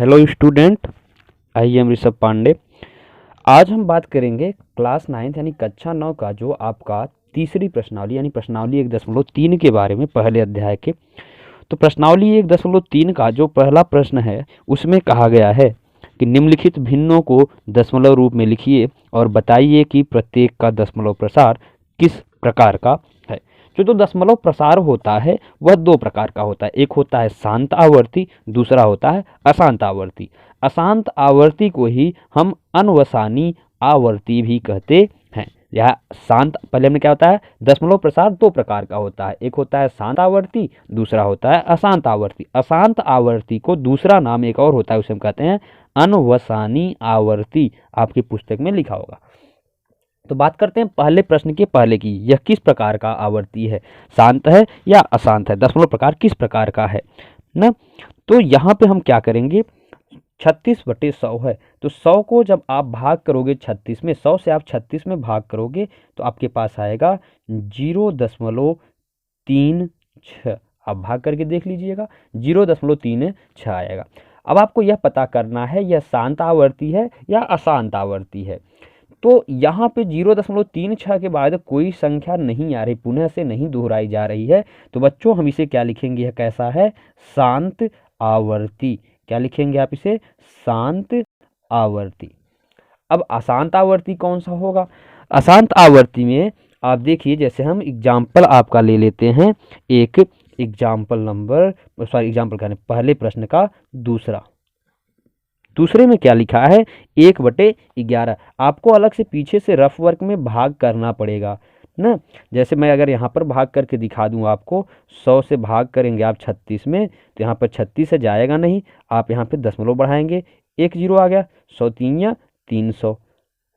Hello student, I am Rishabh Pandey. आज हम बात करेंगे क्लास 9 यानी कक्षा 9 का जो आपका तीसरी प्रश्नावली यानी प्रश्नावली 1.3 के बारे में, पहले अध्याय के। तो प्रश्नावली 1.3 का जो पहला प्रश्न है उसमें कहा गया है कि निम्नलिखित भिन्नों को दशमलव रूप में लिखिए और बताइए कि प्रत्येक का दशमलव प्रसार किस प्रकार का है। जो दशमलव प्रसार होता है वह दो प्रकार का होता है, एक होता है शांत आवर्ती, दूसरा होता है अशांत आवर्ती। अशांत आवर्ती को ही हम अनवसानी आवर्ती भी कहते हैं। यह शांत, पहले में क्या होता है, दशमलव प्रसार दो प्रकार का होता है, एक होता है शांत आवर्ती, दूसरा होता है अशांत आवर्ती। अशांत आवर्ती को दूसरा नाम एक और होता है, उसे हम कहते हैं अनवसानी आवर्ती। आपकी पुस्तक में लिखा होगा। तो बात करते हैं पहले प्रश्न के पहले की, यह किस प्रकार का आवर्ती है, शांत है या अशांत है, दशमलव प्रकार किस प्रकार का है ना। तो यहाँ पे हम क्या करेंगे, 36/100 है, तो 100 को जब आप भाग करोगे 36 में, 100 से आप 36 में भाग करोगे तो आपके पास आएगा 0.36। आप भाग करके देख लीजिएगा, 0.36 आएगा। अब आपको यह पता करना है यह शांत आवर्ती है या अशांत आवर्ती है। तो यहाँ पे 0.36 के बाद कोई संख्या नहीं आ रही, पुनः से नहीं दोहराई जा रही है, तो बच्चों हम इसे क्या लिखेंगे, यह कैसा है, शांत आवर्ती। क्या लिखेंगे आप इसे, शांत आवर्ती। अब अशांत आवर्ती कौन सा होगा, अशांत आवर्ती में आप देखिए, जैसे हम एग्जाम्पल आपका ले लेते हैं, एक एग्जाम्पल नंबर एग्जाम्पल कहने पहले प्रश्न का दूसरे में क्या लिखा है, 1/11। आपको अलग से पीछे से रफ वर्क में भाग करना पड़ेगा ना। जैसे मैं अगर यहाँ पर भाग करके दिखा दूँ आपको, 100 से भाग करेंगे आप 36 में, तो यहाँ पर 36 से जाएगा नहीं, आप यहाँ पे दशमलव बढ़ाएंगे, 1 0 आ गया, 100 3 300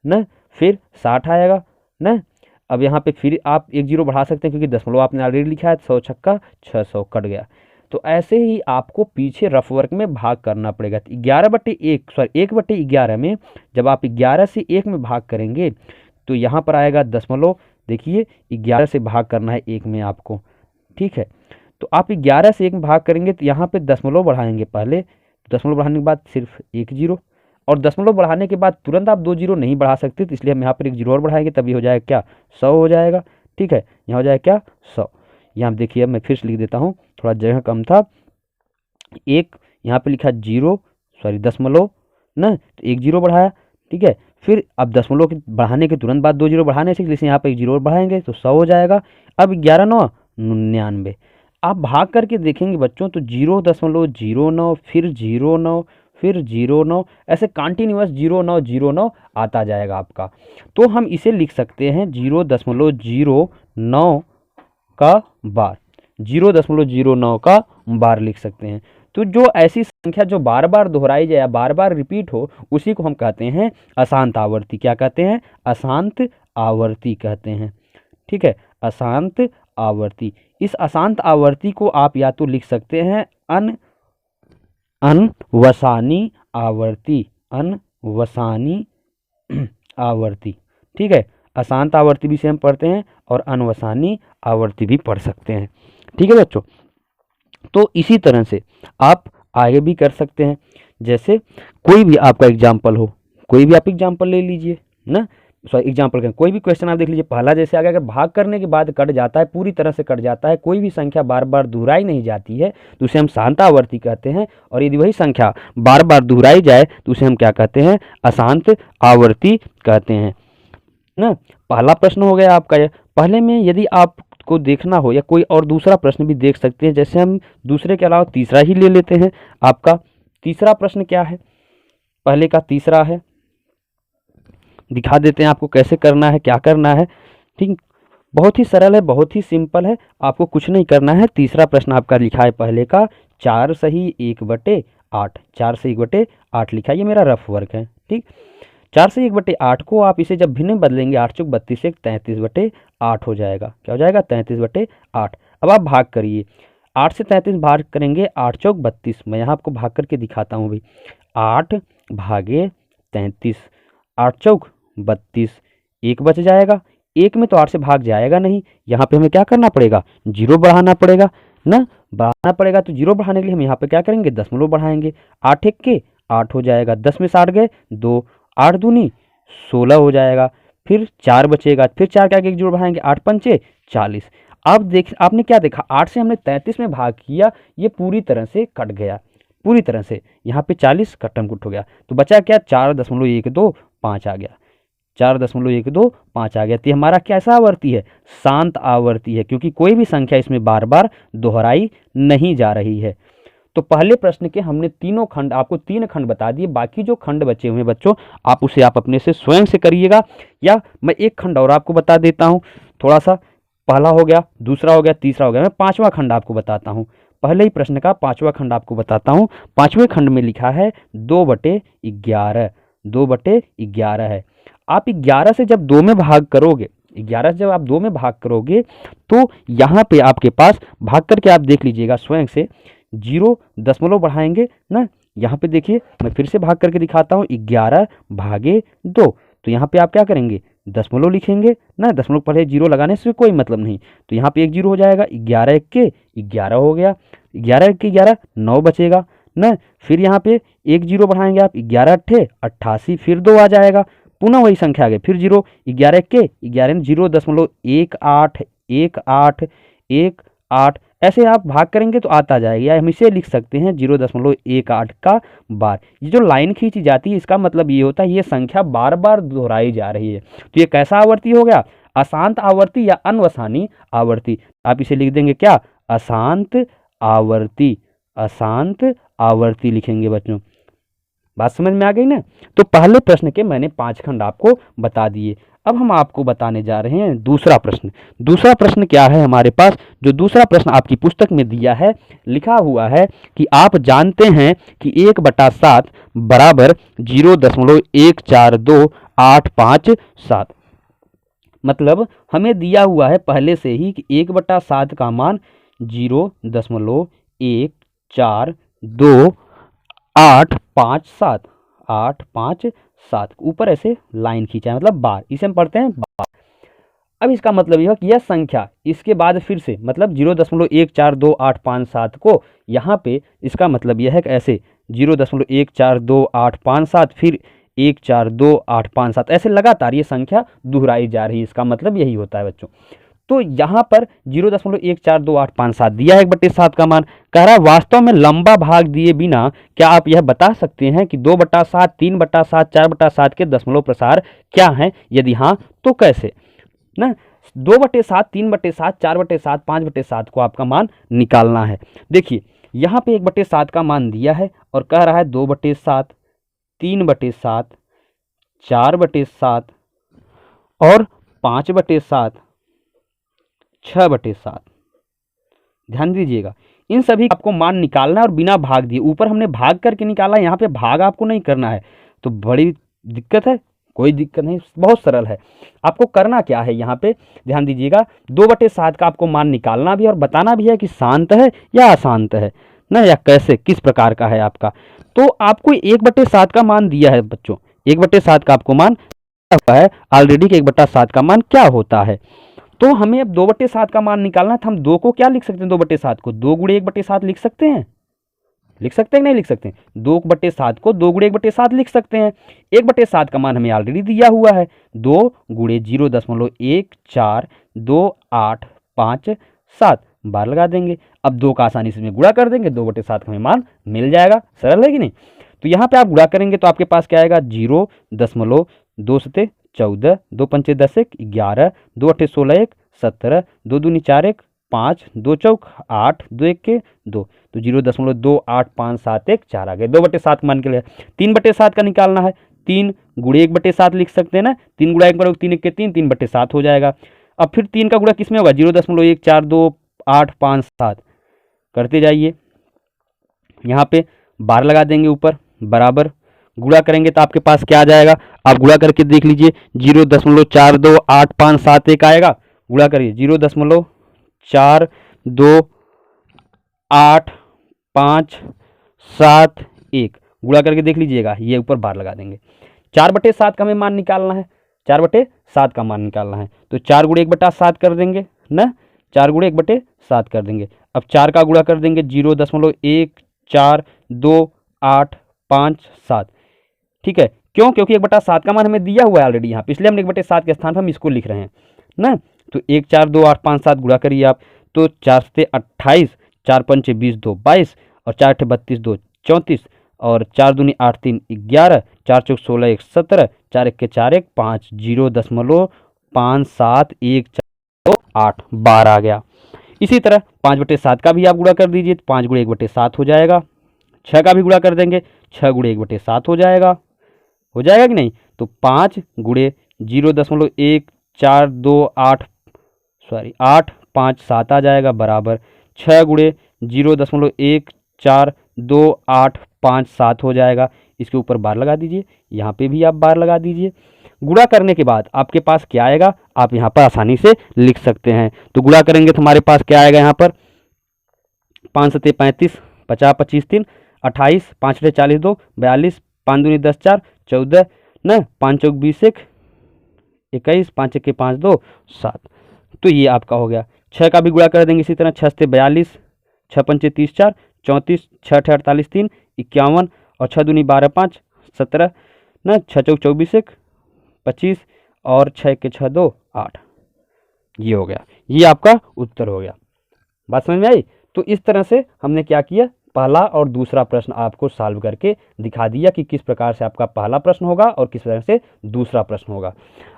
ना, फिर 60 आएगा ना। अब यहाँ पे फिर आप 1 0 बढ़ा सकते हैं क्योंकि दशमलव आपने ऑलरेडी लिखा है, 100 छक्का 600 कट गया। तो ऐसे ही आपको पीछे रफ वर्क में भाग करना पड़ेगा। 1/11 में जब आप 11 से 1 में भाग करेंगे तो यहाँ पर आएगा दशमलव। देखिए 11 से भाग करना है 1 में आपको, ठीक है। तो आप 11 से 1 में भाग करेंगे तो यहाँ पे दशमलव बढ़ाएंगे पहले, दशमलव बढ़ाने के बाद सिर्फ 1 0, और दशमलव बढ़ाने के बाद तुरंत आप 2 0 नहीं बढ़ा सकते, तो इसलिए हम यहाँ पर 1 0 और बढ़ाएंगे, तभी हो जाएगा क्या, 100 हो जाएगा, ठीक है। यहाँ हो जाएगा क्या, 100। यहाँ देखिए मैं फिर से लिख देता हूँ, थोड़ा जगह कम था। एक यहाँ पे लिखा दशमलव ना, तो 1 0 बढ़ाया, ठीक है। फिर अब दशमलव के बढ़ाने के तुरंत बाद 2 0 बढ़ाने से, जैसे यहाँ पे 1 0 और बढ़ाएंगे तो 100 हो जाएगा। अब 11 9 99। आप भाग करके देखेंगे बच्चों तो 0.09 फिर 0.9 फिर 0.9, ऐसे कंटिन्यूअस 0.9 आता जाएगा आपका। तो हम इसे लिख सकते हैं 0.09 का बार, 0.09 का बार लिख सकते हैं। तो जो ऐसी संख्या जो बार बार दोहराई जाए, बार बार रिपीट हो, उसी को हम कहते हैं अशांत आवर्ती। क्या कहते हैं, अशांत आवर्ती कहते हैं, ठीक है, अशांत आवर्ती। इस अशांत आवर्ती को आप या तो लिख सकते हैं अनवसानी आवर्ती, अनवसानी आवर्ती, ठीक है। अशांत आवर्ती भी से हम पढ़ते हैं और अनवसानी आवर्ती भी पढ़ सकते हैं, ठीक है बच्चों। तो इसी तरह से आप आगे भी कर सकते हैं, जैसे कोई भी आपका एग्जाम्पल हो, कोई भी आप एग्जाम्पल ले लीजिए ना, एग्जाम्पल का कोई भी क्वेश्चन आप देख लीजिए। पहला जैसे आ गया, अगर भाग करने के बाद कट जाता है, पूरी तरह से कट जाता है, कोई भी संख्या बार बार दोहराई नहीं जाती है, तो उसे हम शांत आवर्ती कहते हैं। और यदि वही संख्या बार बार दोहराई जाए तो उसे हम क्या कहते हैं, अशांत आवर्ती कहते हैं ना। पहला प्रश्न हो गया आपका। पहले में यदि आपको देखना हो या कोई और दूसरा प्रश्न भी देख सकते हैं, जैसे हम दूसरे के अलावा तीसरा ही ले लेते हैं। आपका तीसरा प्रश्न क्या है, पहले का तीसरा है, दिखा देते हैं आपको कैसे करना है, क्या करना है, ठीक। बहुत ही सरल है, बहुत ही सिंपल है, आपको कुछ नहीं करना है। तीसरा प्रश्न आपका लिखा है पहले का 4 सही 1/8, 4 से 1/8 लिखा है, ये मेरा रफ वर्क है, ठीक। 4 से 1/8 को आप इसे जब भिन्न बदलेंगे, 8 चौक 32 से 33/8 हो जाएगा। क्या हो जाएगा, 33/8। अब आप भाग करिए, 8 से 33 भाग करेंगे, 8 चौक 32। मैं यहाँ आपको भाग करके दिखाता हूँ भाई, 8 भागे 33, 8 चौक 32, 1 बच जाएगा। 1 में तो 8 से भाग जाएगा नहीं, यहाँ पे हमें क्या करना पड़ेगा, 0 बढ़ाना पड़ेगा ना, बढ़ाना पड़ेगा। तो 0 बढ़ाने के लिए हम यहाँ पे क्या करेंगे, दशमलव बढ़ाएंगे, 8 1 के 8 हो जाएगा, 10 में 60 गए 2, 8 दूनी 16 हो जाएगा, फिर 4 बचेगा, फिर 4 का एक जोड़ बढ़ाएंगे, 8 पंचे 40। अब आपने क्या देखा, 8 से हमने 33 में भाग किया, ये पूरी तरह से कट गया, पूरी तरह से यहाँ पे 40 कट्टम कुट हो गया, तो बचा क्या 4.125 आ गया, 4.125 आ गया। तो हमारा कैसा आवर्ती है, शांत आवर्ती है, क्योंकि कोई भी संख्या इसमें बार बार दोहराई नहीं जा रही है। तो पहले प्रश्न के हमने तीनों खंड, आपको 3 खंड बता दिए, बाकी जो खंड बचे हुए बच्चों आप अपने से स्वयं से करिएगा, या मैं एक खंड और आपको बता देता हूँ थोड़ा सा। पहला हो गया, दूसरा हो गया, तीसरा हो गया, मैं 5वां खंड आपको बताता हूँ। पहले ही प्रश्न का 5वां खंड आपको बताता हूँ। 5वें खंड में लिखा है 2/11, 2/11 है। आप 11 से जब 2 में भाग करोगे, 11 से जब आप 2 में भाग करोगे, तो यहाँ पे आपके पास भाग करके आप देख लीजिएगा स्वयं से, 0 दशमलव बढ़ाएंगे ना, यहाँ पे देखिए मैं फिर से भाग करके दिखाता हूँ, 11 भागे 2, तो यहाँ पे आप क्या करेंगे, दशमलव लिखेंगे ना, दशमलव पहले 0 लगाने से कोई मतलब नहीं, तो यहाँ पे 1 0 हो जाएगा, 11 1 के 11 हो गया, 11 1 के 11 9 बचेगा ना, फिर यहाँ पे 1 0 बढ़ाएंगे आप, 11 अट्ठे 88, फिर 2 आ जाएगा, पुनः वही संख्या आ गई, फिर 0, 11 1 के 11 0.1818, ऐसे आप भाग करेंगे तो आता जाएगा, या हम इसे लिख सकते हैं 0.18 का बार। ये जो लाइन खींची जाती है इसका मतलब ये होता है ये संख्या बार बार दोहराई जा रही है। तो ये कैसा आवर्ती हो गया, अशांत आवर्ती या अनवसानी आवर्ती। आप इसे लिख देंगे क्या, अशांत आवर्ती, अशांत आवर्ती लिखेंगे बच्चों। बात समझ में आ गई ना। तो पहले प्रश्न के मैंने 5 खंड आपको बता दिए। अब हम आपको बताने जा रहे हैं दूसरा प्रश्न। दूसरा प्रश्न क्या है हमारे पास, जो दूसरा प्रश्न आपकी पुस्तक में दिया है, लिखा हुआ है कि आप जानते हैं कि 1/7 बराबर 0.142857। मतलब हमें दिया हुआ है पहले से ही कि 1/7 का मान 0.142857 ऊपर ऐसे लाइन खींचा है, मतलब बार, इसे हम पढ़ते हैं बार। अब इसका मतलब यह है कि यह संख्या इसके बाद फिर से, मतलब 0.142857 को यहाँ पे, इसका मतलब यह है कि ऐसे 0.142857 फिर 142857 ऐसे लगातार ये संख्या दोहराई जा रही है, इसका मतलब यही होता है बच्चों। तो यहाँ पर 0.142857 दिया है 1/7 का मान, कह रहा है वास्तव में लंबा भाग दिए बिना क्या आप यह बता सकते हैं कि 2/7, 3/7, 4/7 के दशमलव प्रसार क्या हैं, यदि हाँ तो कैसे ना। 2/7, 3/7, 4/7, 5/7 को आपका मान निकालना है। देखिए यहाँ पे 1/7 का मान दिया है और कह रहा है 2/7, 3/7, 4/7 और 5/7, 6/7। ध्यान दीजिएगा, इन सभी आपको मान निकालना है और बिना भाग दिए। ऊपर हमने भाग करके निकाला, यहाँ पे भाग आपको नहीं करना है, तो बड़ी दिक्कत है। कोई दिक्कत नहीं, बहुत सरल है। आपको करना क्या है, यहाँ पे ध्यान दीजिएगा, 2/7 का आपको मान निकालना भी और बताना भी है कि शांत है या अशांत है ना, या कैसे किस प्रकार का है आपका। तो आपको 1/7 का मान दिया है बच्चों, 1/7 का आपको मान हुआ है ऑलरेडी कि 1/7 का मान क्या होता है। तो हमें अब 2/7 का मान निकालना है, तो हम 2 को क्या लिख सकते हैं, 2/7 को 2 गुणे 1/7 लिख सकते हैं, लिख सकते हैं नहीं लिख सकते हैं, 2/7 को 2 गुणे 1/7 लिख सकते हैं। 1/7 का मान हमें ऑलरेडी दिया हुआ है, 2 गुणे 0.142857 बार लगा देंगे। अब 2 का आसानी से में गुणा कर देंगे, 2/7 का हमें मान मिल जाएगा। सरल है कि नहीं। तो यहाँ पे आप गुणा करेंगे तो आपके पास क्या आएगा, 0.2 सते 14, 2 पंचे 10 1 11, 2 अट्ठे 16 1 17, 2 दूनी 4 1 5, 2 चौक 8, 2 1 के 2, तो 0.2857 4 आ गए। 2/7 मान के लिए 3/7 का निकालना है, 3 गुणे 1/7 लिख सकते हैं ना, 3 गुणा 1 3 1 के 3, 3/7 हो जाएगा। अब फिर 3 का गुणा किस में होगा, 0.142857 करते जाइए, यहाँ पे बार लगा देंगे ऊपर, बराबर गुणा करेंगे तो आपके पास क्या आ जाएगा, आप गुणा करके देख लीजिए, 0.428571 आएगा। गुणा करिए, 0.428571 गुणा करके देख लीजिएगा, ये ऊपर बार लगा देंगे। 4/7 का हमें मान निकालना है, 4/7 का मान निकालना है, तो 4 गुणे 1/7 कर देंगे ना, 4 गुणे 1/7 कर देंगे। अब 4 का गुणा कर देंगे, 0.1428 5 7। ठीक है, क्यों? क्योंकि 1/7 का मान हमें दिया हुआ है ऑलरेडी यहाँ पे, इसलिए हम 1/7 के स्थान पर हम इसको लिख रहे हैं ना। तो 1 4 2 8 5 7 गुणा करिए आप, तो 4 से 28, 4 पंचे 20 2 22 और 4 अठे 32 2 34 और 4 दूनी 8 3 11, 4 चौक 16 1 17, 4 1 के 4 1 5 0.57 12 आ गया। इसी तरह 5/7 का भी आप गुणा कर दीजिए, तो 5 गुणे 1/7 हो जाएगा। 6 का भी गुणा कर देंगे, 6 गुणे 1/7 हो जाएगा कि नहीं? तो 5 गुणे 0.1428 5 7 आ जाएगा, बराबर 6 गुणे 0.142857 हो जाएगा। इसके ऊपर बार लगा दीजिए, यहाँ पे भी आप बार लगा दीजिए। गुणा करने के बाद आपके पास क्या आएगा, आप यहाँ पर आसानी से लिख सकते हैं। तो गुणा करेंगे तो हमारे पास क्या आएगा यहाँ पर, 5 सत्ते 35, 50 25 3 28, 5 अठे 40 2 42, 5 दूनी 10 4 14 न, 5 चौक 20 1 21, 5 1 5 2 7। तो ये आपका हो गया। 6 का भी गुणा कर देंगे इसी तरह, 6 से 42, 6 पंचे 30 4 34, 6 अठे 48 3 51 और 6 दूनी 12 5 17 न, 6 चौक 24 1 25 और 6 के 6 2 8। ये हो गया, ये आपका उत्तर हो गया। बात समझ में आई? तो इस तरह से हमने क्या किया, पहला और दूसरा प्रश्न आपको सॉल्व करके दिखा दिया कि किस प्रकार से आपका पहला प्रश्न होगा और किस तरह से दूसरा प्रश्न होगा।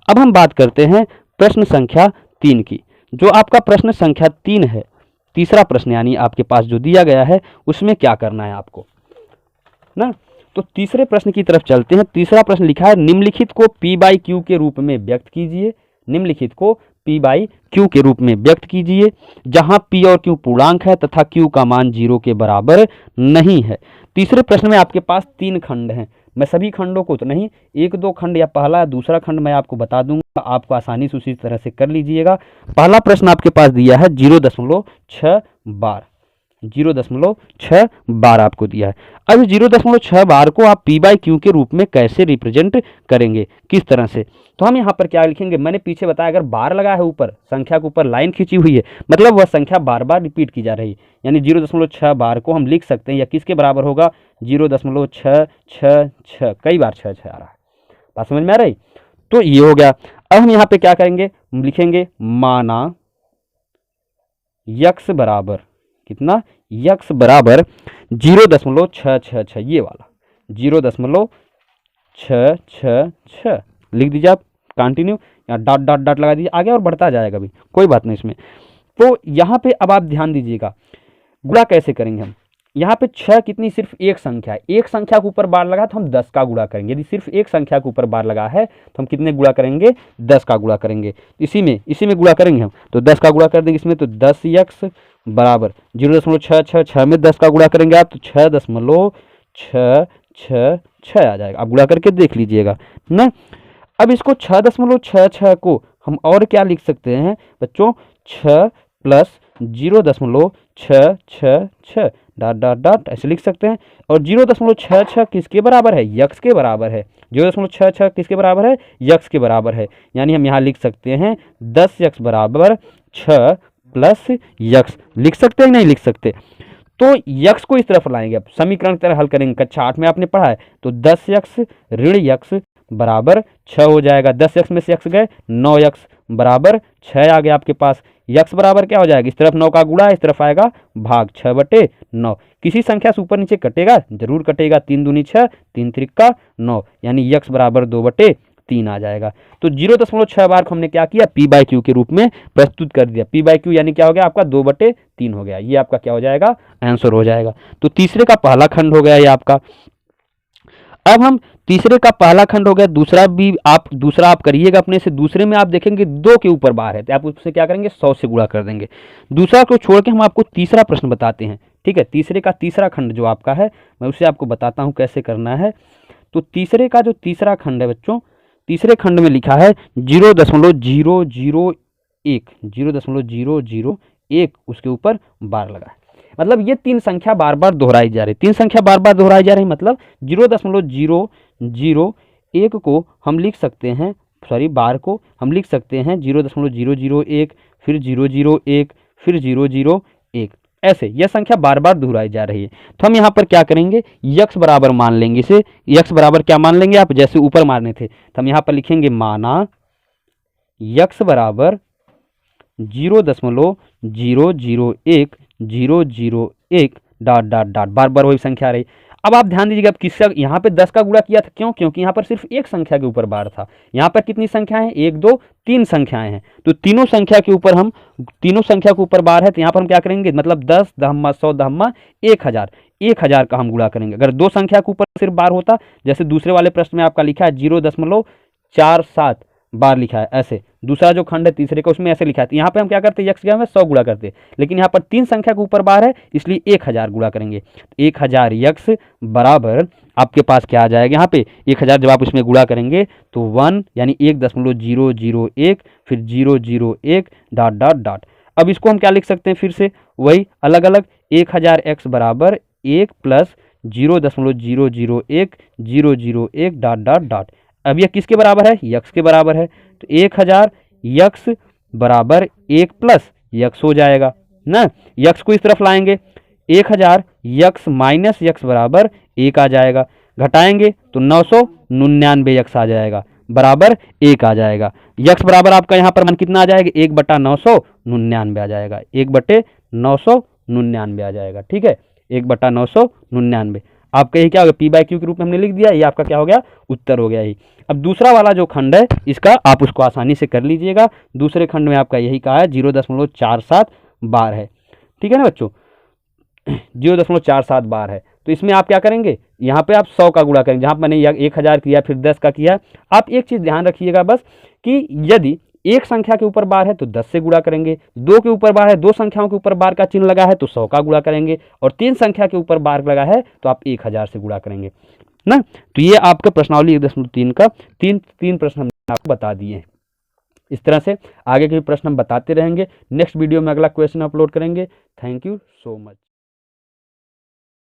अब हम बात करते हैं प्रश्न संख्या 3 की। जो आपका प्रश्न संख्या 3 है, तीसरा प्रश्न यानी आपके पास जो दिया गया है, उसमें क्या करना है आपको ना। तो तीसरे प्रश्न की तरफ चलते हैं। तीसरा प्रश्न लिखा है, निम्नलिखित को P/Q के रूप में व्यक्त कीजिए। निम्नलिखित को P/Q के रूप में व्यक्त कीजिए जहां P और Q पूर्णांक है तथा Q का मान 0 के बराबर नहीं है। तीसरे प्रश्न में आपके पास 3 खंड हैं। मैं सभी खंडों को तो नहीं, 1-2 खंड या पहला या दूसरा खंड मैं आपको बता दूंगा, आपको आसानी से उसी तरह से कर लीजिएगा। पहला प्रश्न आपके पास दिया है 0.6 बार, 0.6 बार आपको दिया है। अब 0.6 बार को आप P/Q के रूप में कैसे रिप्रेजेंट करेंगे, किस तरह से? तो हम यहाँ पर क्या लिखेंगे, मैंने पीछे बताया, अगर बार लगा है ऊपर, संख्या के ऊपर लाइन खींची हुई है, मतलब वह संख्या बार बार रिपीट की जा रही है, यानी 0.6 बार को हम लिख सकते हैं, या किसके बराबर होगा, 0.666, कई बार 6 6 आ रहा है। बात समझ में आ रही? तो ये हो गया। अब हम यहाँ पे क्या करेंगे, लिखेंगे माना यक्स बराबर कितना, यक्स बराबर 0.666, ये वाला 0.666 लिख दीजिए आप, कंटिन्यू, यहाँ डॉट डॉट डॉट लगा दीजिए, आगे और बढ़ता जाएगा भी, कोई बात नहीं इसमें। तो यहाँ पे अब आप ध्यान दीजिएगा, गुणा कैसे करेंगे हम। यहाँ पे 6 कितनी, सिर्फ एक संख्या है, एक संख्या के ऊपर बार लगा तो हम 10 का गुणा करेंगे। यदि सिर्फ एक संख्या के ऊपर बार लगा है तो हम कितने गुणा करेंगे, 10 का गुणा करेंगे। इसी में गुणा करेंगे हम, तो 10 का गुणा कर देंगे इसमें, तो 10x बराबर 0.666 में 10 का गुणा करेंगे आप, तो 6.666 आ जाएगा। आप गुणा करके देख लीजिएगा ना। अब इसको 6.66 को हम और क्या लिख सकते हैं बच्चों, 6 प्लस 0.666 डॉट डॉट डॉट ऐसे लिख सकते हैं। और 0.66 किसके बराबर है, यक्स के बराबर है। 0.66 किसके बराबर है, यक्स के बराबर है। यानी हम यहाँ लिख सकते हैं 10x बराबर 6 प्लस यक्स, लिख सकते हैं नहीं लिख सकते। तो यक्स को इस तरफ लाएंगे, अब समीकरण की तरह हल करेंगे। कक्षा 8 में आपने पढ़ा है, तो 10x ऋण यक्स बराबर 6 हो जाएगा। 10x में से x गए, 9x बराबर 6 आ गया आपके पास। यक्स बराबर क्या हो जाएगा, इस तरफ 9 का गुणा, इस तरफ आएगा भाग, 6/9। किसी संख्या से ऊपर नीचे कटेगा, जरूर कटेगा, 3 दूनी 6, 3 त्रिका 9, यानी यक्स बराबर 2/3 आ जाएगा। तो 0.6 बार को हमने क्या किया, P/Q के रूप में प्रस्तुत कर दिया। P/Q यानी क्या हो गया आपका, 2/3 हो गया। ये आपका क्या हो जाएगा, आंसर हो जाएगा। तो तीसरे का पहला खंड हो गया ये आपका। अब हम तीसरे का पहला खंड हो गया, दूसरा आप करिएगा अपने से। दूसरे में आप देखेंगे 2 के ऊपर बार है, तो आप उससे क्या करेंगे, 100 से गुणा कर देंगे। दूसरा को छोड़ के हम आपको तीसरा प्रश्न बताते हैं, ठीक है। तीसरे का तीसरा खंड जो आपका है, मैं उसे आपको बताता हूँ कैसे करना है। तो तीसरे का जो तीसरा खंड है बच्चों, तीसरे खंड में लिखा है 0.001 उसके ऊपर बार लगा है। मतलब ये 3 संख्या बार बार दोहराई जा रही, 3 संख्या बार बार दोहराई जा रही, मतलब 0.001 को हम लिख सकते हैं, बार को हम लिख सकते हैं 0.001, फिर 001, फिर 001, ऐसे यह संख्या बार बार दोहराई जा रही है। तो हम यहाँ पर क्या करेंगे, यक्स बराबर मान लेंगे इसे, यक्स बराबर क्या मान लेंगे आप, जैसे ऊपर मारने थे तो हम यहाँ पर लिखेंगे माना यक्स बराबर 0.001 डॉट डॉट डॉट, बार बार वही संख्या आ रही। अब आप ध्यान दीजिएगा, अब किसका यहाँ पे 10 का गुणा किया था, क्यों, क्योंकि यहाँ पर सिर्फ एक संख्या के ऊपर बार था। यहाँ पर कितनी संख्याएं हैं, 1 2 3 संख्याएं हैं, तो तीनों संख्या के ऊपर बार है, तो यहाँ पर हम क्या करेंगे, मतलब 10 दहम्मा 100 दहम्मा 1000 का हम गुणा करेंगे। अगर दो संख्या के ऊपर सिर्फ बार होता, जैसे दूसरे वाले प्रश्न में आपका लिखा है 0.47 बार लिखा है ऐसे, दूसरा जो खंड है तीसरे का उसमें ऐसे लिखा है, तो यहाँ पे हम क्या करते हैं, यक्स के में 100 गुणा करते हैं, लेकिन यहाँ पर 3 संख्या के ऊपर बार है इसलिए 1000 गुणा करेंगे। 1000 यक्स बराबर आपके पास क्या आ जाएगा, यहाँ पे 1000 जब आप इसमें गुणा करेंगे तो 1 यानी 1.001 फिर 001 डॉट डॉट डॉट। अब इसको हम क्या लिख सकते हैं, फिर से वही अलग अलग, 1000 एक्स बराबर 1 प्लस 0.001 001 डॉट डॉट डॉट। अब यह किसके बराबर है, यक्स के बराबर है, तो 1000 यक्स बराबर 1 प्लस यक्स हो जाएगा ना, यक्स को इस तरफ लाएंगे, 1000 यक्स माइनस यक्स बराबर 1 आ जाएगा, घटाएंगे तो 999 यक्स आ जाएगा बराबर 1 आ जाएगा। यक्स बराबर आपका यहाँ पर मान कितना आ जाएगा, 1/999 आ जाएगा, 1/999 आ जाएगा, ठीक है, 1/999। आपका ये क्या हो गया, पी बाई क्यू के रूप में हमने लिख दिया, ये आपका क्या हो गया, उत्तर हो गया ही। अब दूसरा वाला जो खंड है इसका आप उसको आसानी से कर लीजिएगा, दूसरे खंड में आपका यही कहा है 0.47 बार है, ठीक है ना बच्चों, 0.47 बार है। तो इसमें आप क्या करेंगे, यहाँ पे आप 100 का गुणा करेंगे, जहाँ पर मैंने 1000 किया फिर 10 का किया। आप एक चीज़ ध्यान रखिएगा बस कि यदि एक संख्या के ऊपर बार है तो 10 से गुणा करेंगे, 2 के ऊपर बार है, 2 संख्याओं के ऊपर बार का चिन्ह लगा है तो 100 का गुणा करेंगे, और 3 संख्या के ऊपर बार लगा है तो आप 1000 से गुणा करेंगे ना। तो ये आपका प्रश्नावली 1.3 का तीन प्रश्न हमने आपको बता दिए हैं। इस तरह से आगे के प्रश्न हम बताते रहेंगे। नेक्स्ट वीडियो में अगला क्वेश्चन अपलोड करेंगे। Thank you so much.